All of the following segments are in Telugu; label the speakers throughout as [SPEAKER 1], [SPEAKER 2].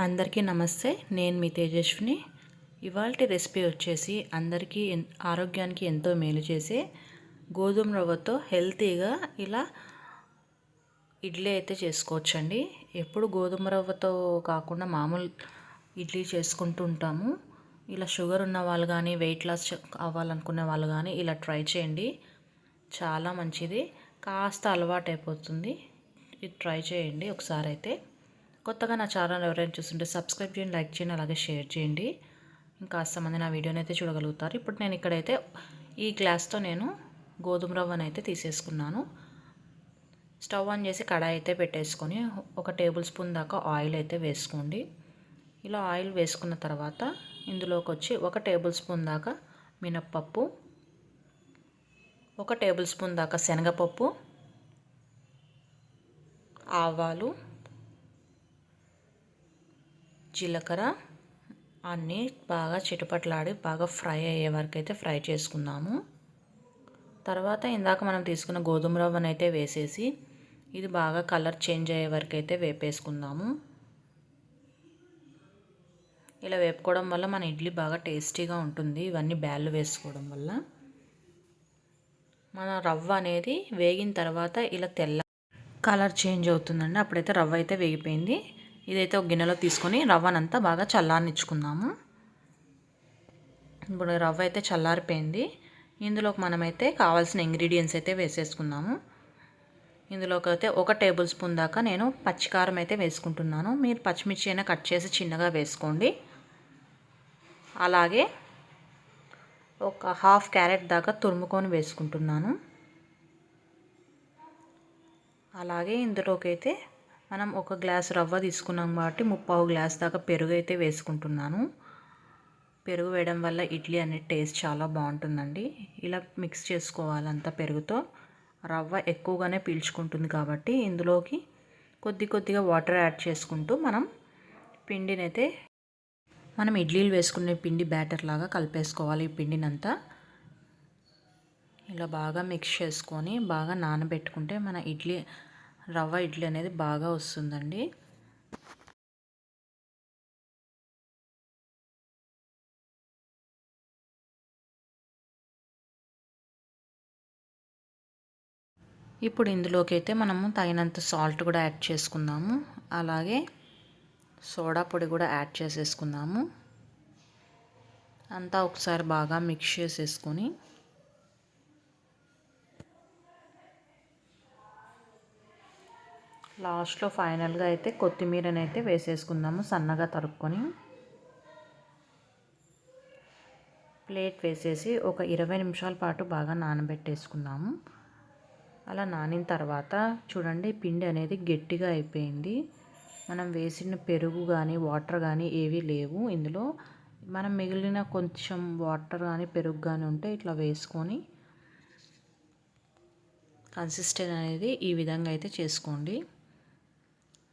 [SPEAKER 1] అందరికీ నమస్తే. నేను మీ తేజస్విని. ఇవాల్టి రెసిపీ వచ్చేసి అందరికీ ఆరోగ్యానికి ఎంతో మేలు చేసే గోధుమ రవ్వతో హెల్తీగా ఇలా ఇడ్లీ అయితే చేసుకోవచ్చండి. ఎప్పుడు గోధుమ రవ్వతో కాకుండా మామూలు ఇడ్లీ చేసుకుంటూ ఉంటాము. ఇలా షుగర్ ఉన్న వాళ్ళు కానీ వెయిట్ లాస్ అవ్వాలనుకునే వాళ్ళు కానీ ఇలా ట్రై చేయండి. చాలా మంచిది. కాస్త అలవాటు అయిపోతుంది. ఇది ట్రై చేయండి ఒకసారి అయితే. కొత్తగా నా ఛానల్ ఎవరైనా చూస్తుంటే సబ్స్క్రైబ్ చేయండి, లైక్ చేయండి, అలాగే షేర్ చేయండి. ఇంకాస్త మంది నా వీడియోని అయితే చూడగలుగుతారు. ఇప్పుడు నేను ఇక్కడైతే ఈ గ్లాస్తో నేను గోధుమ రవ్వను అయితే తీసేసుకున్నాను. స్టవ్ ఆన్ చేసి కడాయి అయితే పెట్టేసుకొని 1 టేబుల్ స్పూన్ దాకా ఆయిల్ అయితే వేసుకోండి. ఇలా ఆయిల్ వేసుకున్న తర్వాత ఇందులోకి వచ్చి 1 టేబుల్ స్పూన్ దాకా మినప్పప్పు, 1 టేబుల్ స్పూన్ దాకా శనగపప్పు, ఆవాలు, జీలకర్ర అన్నీ బాగా చిటపట్లాడి బాగా ఫ్రై అయ్యే వరకు అయితే ఫ్రై చేసుకుందాము. తర్వాత ఇందాక మనం తీసుకున్న గోధుమ రవ్వను అయితే వేసేసి ఇది బాగా కలర్ చేంజ్ అయ్యే వరకు అయితే వేపేసుకుందాము. ఇలా వేపుకోవడం వల్ల మన ఇడ్లీ బాగా టేస్టీగా ఉంటుంది. ఇవన్నీ బ్యాళ్ళు వేసుకోవడం వల్ల మన రవ్వ అనేది వేగిన తర్వాత ఇలా తెల్ల కలర్ చేంజ్ అవుతుందండి. అప్పుడైతే రవ్వ అయితే వేగిపోయింది. ఇదైతే ఒక గిన్నెలో తీసుకొని రవ్వనంతా బాగా చల్లారనిచ్చుకుందాము. ఇప్పుడు రవ్వ అయితే చల్లారిపోయింది. ఇందులోకి మనమైతే కావాల్సిన ఇంగ్రీడియంట్స్ అయితే వేసేసుకుందాము. ఇందులోకి అయితే 1 టేబుల్ స్పూన్ దాకా నేను పచ్చికారం అయితే వేసుకుంటున్నాను. మీరు పచ్చిమిర్చి అయినా కట్ చేసి చిన్నగా వేసుకోండి. అలాగే ఒక హాఫ్ క్యారెట్ దాకా తురుముకొని వేసుకుంటున్నాను. అలాగే ఇందులోకి అయితే మనం 1 గ్లాస్ రవ్వ తీసుకున్నాం కాబట్టి 3/4 గ్లాస్ దాకా పెరుగు అయితే వేసుకుంటున్నాను. పెరుగు వేయడం వల్ల ఇడ్లీ అనే టేస్ట్ చాలా బాగుంటుందండి. ఇలా మిక్స్ చేసుకోవాలంతా పెరుగుతో. రవ్వ ఎక్కువగానే పీల్చుకుంటుంది కాబట్టి ఇందులోకి కొద్దిగా వాటర్ యాడ్ చేసుకుంటూ మనం ఇడ్లీలు వేసుకునే పిండి బ్యాటర్ లాగా కలిపేసుకోవాలి. ఈ పిండినంతా ఇలా బాగా మిక్స్ చేసుకొని బాగా నానబెట్టుకుంటే మన రవ్వ ఇడ్లీ అనేది బాగా వస్తుందండి. ఇప్పుడు ఇందులోకి అయితే మనము తగినంత సాల్ట్ కూడా యాడ్ చేసుకుందాము. అలాగే సోడా పొడి కూడా యాడ్ చేసేసుకుందాము. అంతా ఒకసారి బాగా మిక్స్ చేసేసుకొని లాస్ట్లో ఫైనల్గా అయితే కొత్తిమీరని అయితే వేసేసుకుందాము సన్నగా తరుక్కొని. ప్లేట్ వేసేసి ఒక 20 నిమిషాల పాటు బాగా నానబెట్టేసుకుందాము. అలా నానిన తర్వాత చూడండి పిండి అనేది గట్టిగా అయిపోయింది. మనం వేసిన పెరుగు కానీ వాటర్ కానీ ఏవీ లేవు ఇందులో. మనం మిగిలిన కొంచెం వాటర్ కానీ పెరుగు కానీ ఉంటే ఇట్లా వేసుకొని కన్సిస్టెన్సీ అనేది ఈ విధంగా అయితే చేసుకోండి.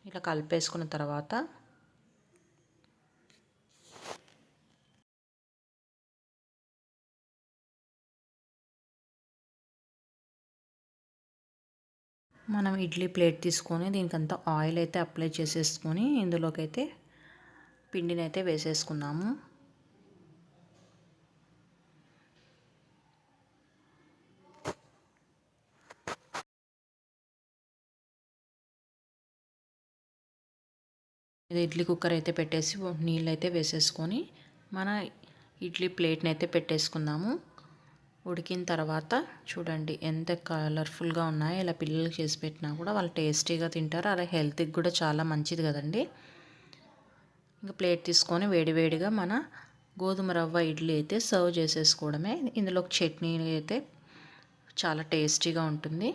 [SPEAKER 1] ఇలా కలిపేసుకున్న తర్వాత మనం ఇడ్లీ ప్లేట్ తీసుకొని దీనికంతా ఆయిల్ అయితే అప్లై చేసేసుకొని ఇందులోకి అయితే పిండిని అయితే వేసేసుకున్నాము. ఇది ఇడ్లీ కుక్కర్ అయితే పెట్టేసి నీళ్ళు అయితే వేసేసుకొని మన ఇడ్లీ ప్లేట్ని అయితే పెట్టేసుకుందాము. ఉడికిన తర్వాత చూడండి ఎంత కలర్ఫుల్గా ఉన్నాయో. ఇలా పిల్లలకి చేసి పెట్టినా కూడా వాళ్ళు టేస్టీగా తింటారు. అలా హెల్త్కి కూడా చాలా మంచిది కదండి. ఇంకా ప్లేట్ తీసుకొని వేడివేడిగా మన గోధుమ రవ్వ ఇడ్లీ అయితే సర్వ్ చేసేసుకోవడమే. ఇందులోకి చట్నీ అయితే చాలా టేస్టీగా ఉంటుంది.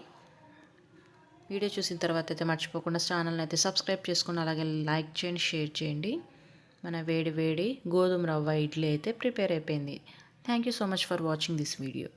[SPEAKER 1] వీడియో చూసిన తర్వాత అయితే మర్చిపోకుండా ఛానల్ని అయితే సబ్స్క్రైబ్ చేసుకుని అలాగే లైక్ చేయండి, షేర్ చేయండి. మన వేడి గోధుమ రవ్వ ఇడ్లీ అయితే ప్రిపేర్ అయిపోయింది. Thank you so much for watching this video.